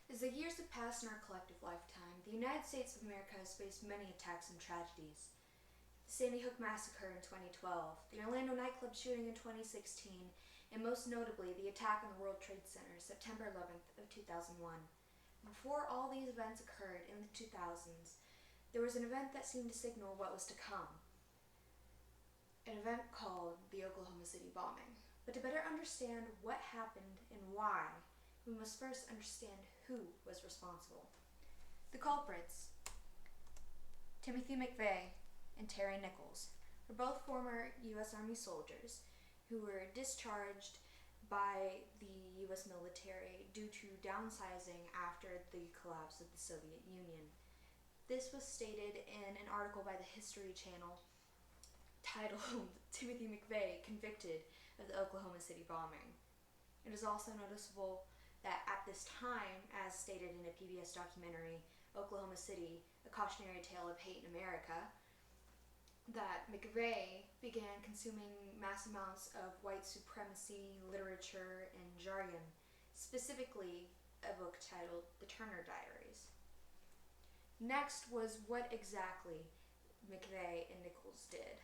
As the years have passed in our collective lifetime, the United States of America has faced many attacks and tragedies. The Sandy Hook Massacre in 2012, the Orlando nightclub shooting in 2016, and most notably the attack on the World Trade Center September 11th of 2001. Before all these events occurred in the 2000s, there was an event that seemed to signal what was to come. An event called the Oklahoma City bombing. But to better understand what happened and why, we must first understand who was responsible. The culprits, Timothy McVeigh and Terry Nichols, were both former U.S. Army soldiers who were discharged by the U.S. military due to downsizing after the collapse of the Soviet Union. This was stated in an article by the History Channel titled Timothy McVeigh Convicted of the Oklahoma City Bombing. It is also noticeable that at this time, as stated in a PBS documentary, Oklahoma City, A Cautionary Tale of Hate in America, that McVeigh began consuming mass amounts of white supremacy literature and jargon, specifically a book titled The Turner Diaries. Next was what exactly McVeigh and Nichols did.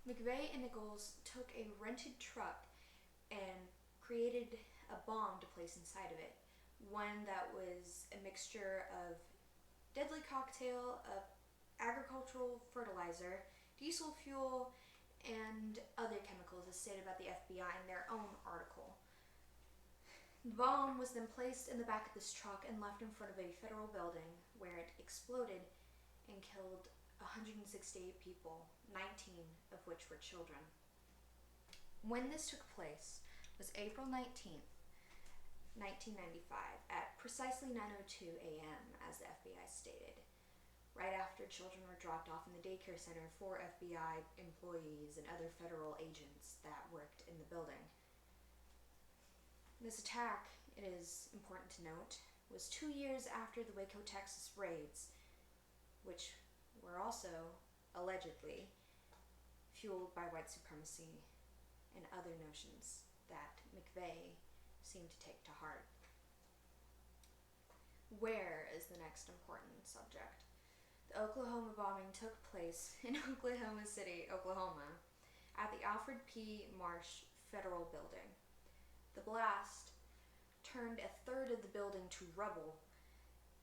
McVeigh and Nichols took a rented truck and created a bomb to place inside of it, one that was a mixture of deadly cocktail of agricultural fertilizer, diesel fuel, and other chemicals, as stated by the FBI in their own article. The bomb was then placed in the back of this truck and left in front of a federal building, where it exploded and killed 168 people, 19 of which were children. When this took place was April 19th, 1995, at precisely 9:02 a.m., as the FBI stated, right after children were dropped off in the daycare center for FBI employees and other federal agents that worked in the building. This attack, it is important to note, was 2 years after the Waco, Texas raids, which were also, allegedly, fueled by white supremacy and other notions that McVeigh seemed to take to heart. Where is the next important subject? The Oklahoma bombing took place in Oklahoma City, Oklahoma, at the Alfred P. Marsh Federal Building. The blast turned a third of the building to rubble,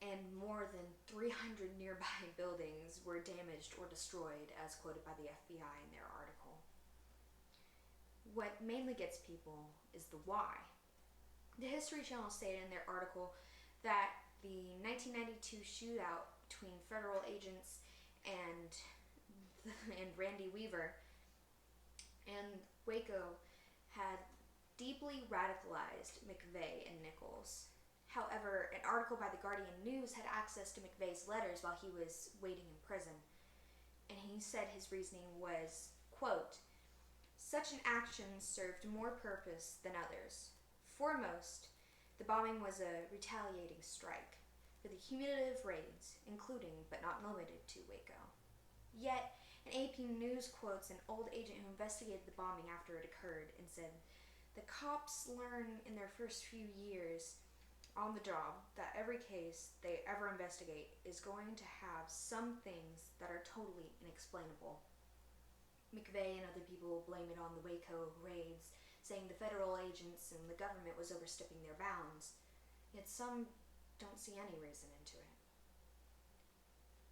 and more than 300 nearby buildings were damaged or destroyed, as quoted by the FBI in their article. What mainly gets people is the why. The History Channel stated in their article that the 1992 shootout between federal agents and Randy Weaver and Waco had deeply radicalized McVeigh and Nichols. However, an article by the Guardian News had access to McVeigh's letters while he was waiting in prison, and he said his reasoning was, quote, "Such an action served more purpose than others. Foremost, the bombing was a retaliating strike for the cumulative raids, including but not limited to Waco." Yet, an AP News quotes an old agent who investigated the bombing after it occurred and said, "The cops learn in their first few years on the job that every case they ever investigate is going to have some things that are totally inexplainable." McVeigh and other people blame it on the Waco raids, saying the federal agents and the government was overstepping their bounds, yet some don't see any reason into it.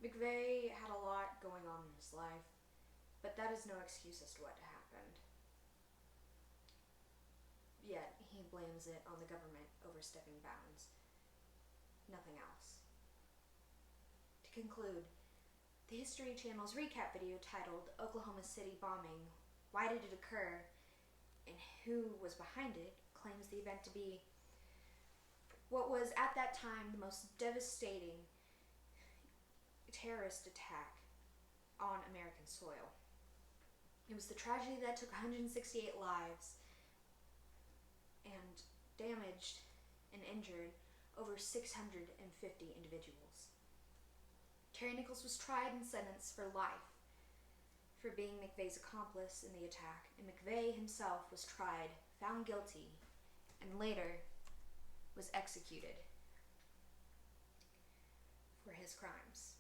McVeigh had a lot going on in his life, but that is no excuse as to what happened. Yet he blames it on the government overstepping bounds. Nothing else. To conclude, the History Channel's recap video titled Oklahoma City Bombing, Why Did It Occur, and Who Was Behind It, claims the event to be what was at that time the most devastating terrorist attack on American soil. It was the tragedy that took 168 lives and damaged and injured over 650 individuals. Terry Nichols was tried and sentenced for life for being McVeigh's accomplice in the attack, and McVeigh himself was tried, found guilty, and later was executed for his crimes.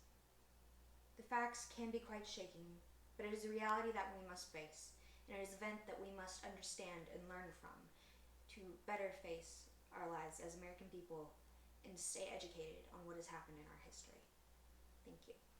The facts can be quite shaking, but it is a reality that we must face, and it is an event that we must understand and learn from to better face our lives as American people and stay educated on what has happened in our history. Thank you.